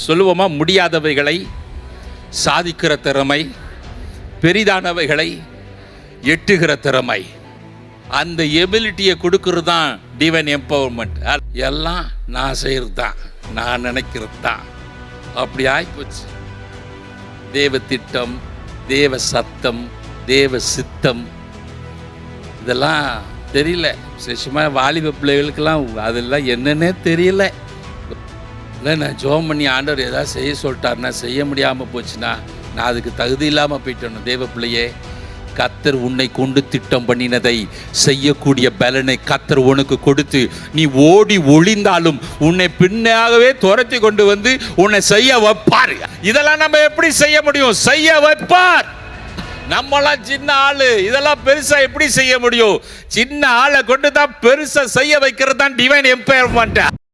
சொல்லுவோமா, முடியாதவைகளை சாதிக்கிற திறமை, பெரிதானவைகளை எட்டுகிற திறமை, அந்த எபிலிட்டியை கொடுக்கறது தான் டிவைன் எம்பவர்மெண்ட். எல்லாம் நான் செய்கிறது தான், நான் நினைக்கிறது தான். அப்படி ஆகிப்போச்சு. தேவ திட்டம், தேவ சத்தம், தேவ சித்தம் இதெல்லாம் தெரியல. விசேஷமாக வாலிப பிள்ளைகளுக்கெல்லாம் அதெல்லாம் என்னன்னே தெரியல. இல்லை, நான் ஜெபம் பண்ணி ஆண்டவர் ஏதாவது செய்ய சொல்லிட்டாருன்னா, செய்ய முடியாமல் போச்சுன்னா நான் அதுக்கு தகுதி இல்லாமல் போயிட்டேன். தேவ பிள்ளையே, கர்த்தர் உன்னை கொண்டு திட்டம் பண்ணினதை செய்யக்கூடிய பலனை கர்த்தர் உனக்கு கொடுத்து, நீ ஓடி ஒளிந்தாலும் உன்னை பின்னாகவே துரத்தி கொண்டு வந்து உன்னை செய்ய வைப்பார். இதெல்லாம் நம்ம எப்படி செய்ய முடியும்? செய்ய வைப்பார். நம்மளாம் சின்ன ஆளு, இதெல்லாம் பெருசா எப்படி செய்ய முடியும்? சின்ன ஆளை கொண்டு தான் பெருசா செய்ய வைக்கிறது தான் டிவைன் எம்பவர்மெண்ட்.